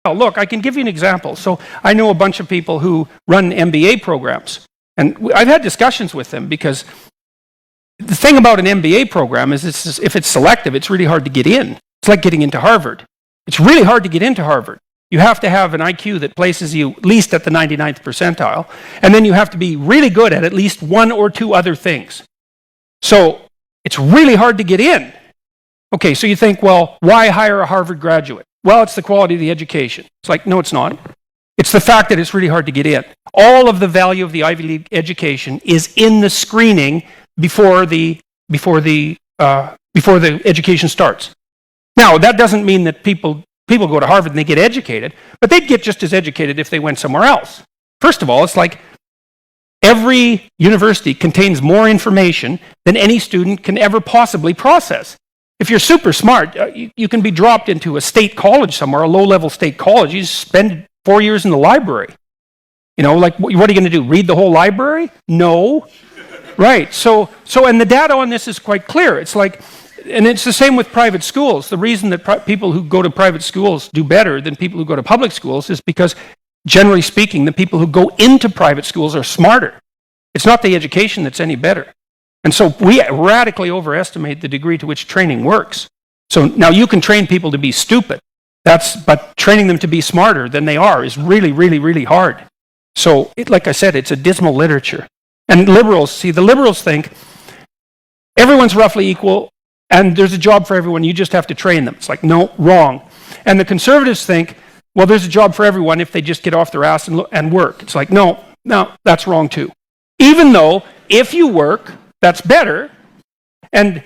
Well, look, I can give you an example. So I know a bunch of people who run MBA programs, and I've had discussions with them because the thing about an MBA program is if it's selective, it's really hard to get in. It's like getting into Harvard. It's really hard to get into Harvard. You have to have an IQ that places you at least at the 99th percentile, and then you have to be really good at least one or two other things. So it's really hard to get in. Okay, so you think, well, why hire a Harvard graduate? Well, it's the quality of the education. It's like, no, it's not. It's the fact that it's really hard to get in. All of the value of the Ivy League education is in the screening before the education starts. Now, that doesn't mean that people go to Harvard and they get educated, but they'd get just as educated if they went somewhere else. First of all, it's like every university contains more information than any student can ever possibly process. If you're super smart, you can be dropped into a state college somewhere, a low-level state college. You just spend 4 years in the library. You know, like, what are you going to do, read the whole library? No. Right, so and the data on this is quite clear. It's like, and it's the same with private schools. The reason that people who go to private schools do better than people who go to public schools is because, generally speaking, the people who go into private schools are smarter. It's not the education that's any better. And so we radically overestimate the degree to which training works. So now you can train people to be stupid, but training them to be smarter than they are is really, really, really hard. So, like I said, it's a dismal literature. And liberals think everyone's roughly equal and there's a job for everyone, you just have to train them. It's like, no, wrong. And the conservatives think, well, there's a job for everyone if they just get off their ass and work. It's like, no, that's wrong too. Even though, if you work, that's better. And,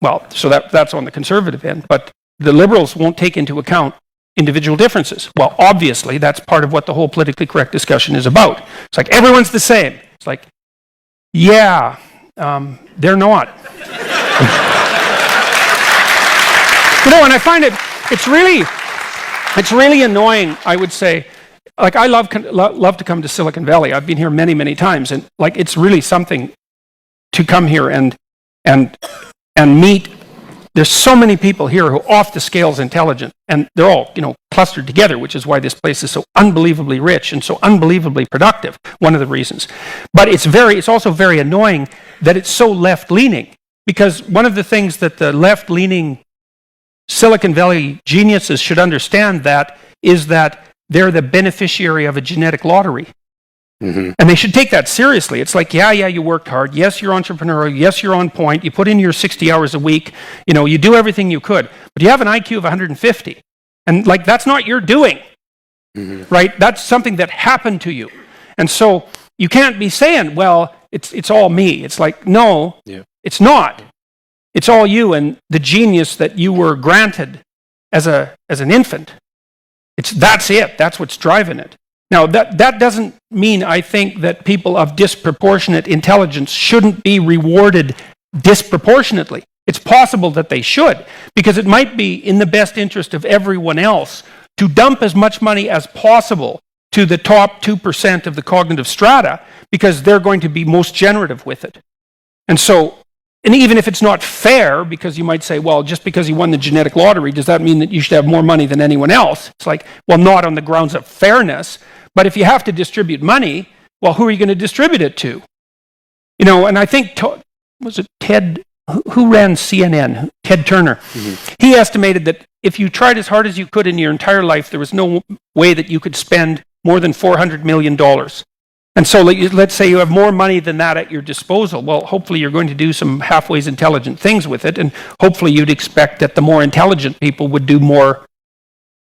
well, so that's on the conservative end, but the liberals won't take into account individual differences. Well, obviously, that's part of what the whole politically correct discussion is about. It's like, everyone's the same. It's like, yeah, they're not. And I find it's really annoying, I would say. Like, I love to come to Silicon Valley. I've been here many, many times, and like, it's really something to come here and meet. There's so many people here who are off the scales intelligent, and they're all, clustered together, which is why this place is so unbelievably rich and so unbelievably productive, one of the reasons. But it's also very annoying that it's so left-leaning, because one of the things that the left-leaning Silicon Valley geniuses should understand is that they're the beneficiary of a genetic lottery. Mm-hmm. And they should take that seriously. It's like, yeah, you worked hard. Yes, you're entrepreneurial. Yes, you're on point. You put in your 60 hours a week. You do everything you could. But you have an IQ of 150. And like, that's not your doing, mm-hmm. right? That's something that happened to you. And so you can't be saying, well, it's all me. It's like, no, It's not. It's all you and the genius that you were granted as an infant. That's it. That's what's driving it. Now, that doesn't mean, I think, that people of disproportionate intelligence shouldn't be rewarded disproportionately. It's possible that they should, because it might be in the best interest of everyone else to dump as much money as possible to the top 2% of the cognitive strata, because they're going to be most generative with it. And even if it's not fair, because you might say, well, just because you won the genetic lottery, does that mean that you should have more money than anyone else? It's like, well, not on the grounds of fairness. But if you have to distribute money, well, who are you going to distribute it to? And I think, was it Ted, who ran CNN? Ted Turner. Mm-hmm. He estimated that if you tried as hard as you could in your entire life, there was no way that you could spend more than $400 million. And so let's say you have more money than that at your disposal. Well, hopefully you're going to do some halfway intelligent things with it, and hopefully you'd expect that the more intelligent people would do more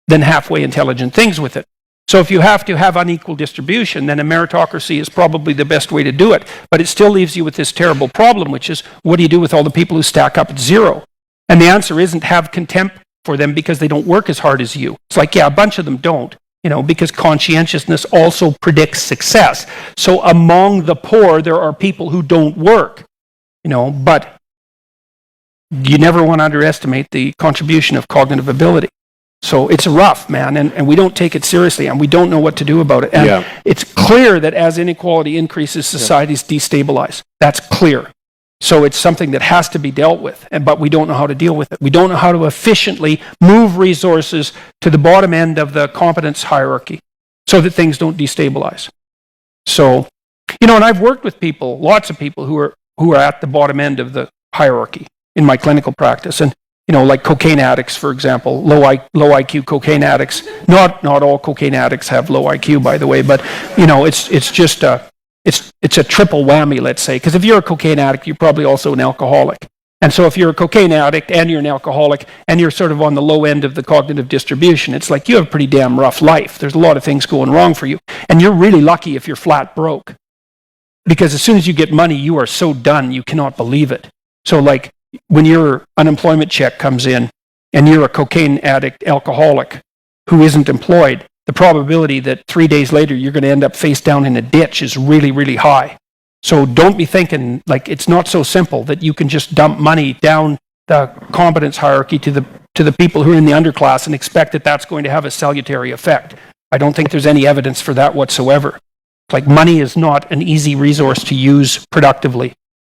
than halfway intelligent things with it. So if you have to have unequal distribution, then a meritocracy is probably the best way to do it. But it still leaves you with this terrible problem, which is, what do you do with all the people who stack up at zero? And the answer isn't have contempt for them because they don't work as hard as you. It's like, yeah, a bunch of them don't, because conscientiousness also predicts success. So among the poor, there are people who don't work, but you never want to underestimate the contribution of cognitive ability. So it's rough, man, and we don't take it seriously, and we don't know what to do about it. And it's clear that as inequality increases, societies destabilize. That's clear. So it's something that has to be dealt with, but we don't know how to deal with it. We don't know how to efficiently move resources to the bottom end of the competence hierarchy so that things don't destabilize. So, and I've worked with people, lots of people who are at the bottom end of the hierarchy in my clinical practice. And, like cocaine addicts, for example, low IQ cocaine addicts. Not all cocaine addicts have low IQ, by the way, but, it's just it's a triple whammy, let's say, because if you're a cocaine addict, you're probably also an alcoholic. And so if you're a cocaine addict and you're an alcoholic and you're sort of on the low end of the cognitive distribution, it's like you have a pretty damn rough life. There's a lot of things going wrong for you. And you're really lucky if you're flat broke. Because as soon as you get money, you are so done, you cannot believe it. So like when your unemployment check comes in and you're a cocaine addict alcoholic who isn't employed, the probability that 3 days later you're going to end up face down in a ditch is really, really high. So don't be thinking like it's not so simple that you can just dump money down the competence hierarchy to the people who are in the underclass and expect that that's going to have a salutary effect. I don't think there's any evidence for that whatsoever. Like money is not an easy resource to use productively.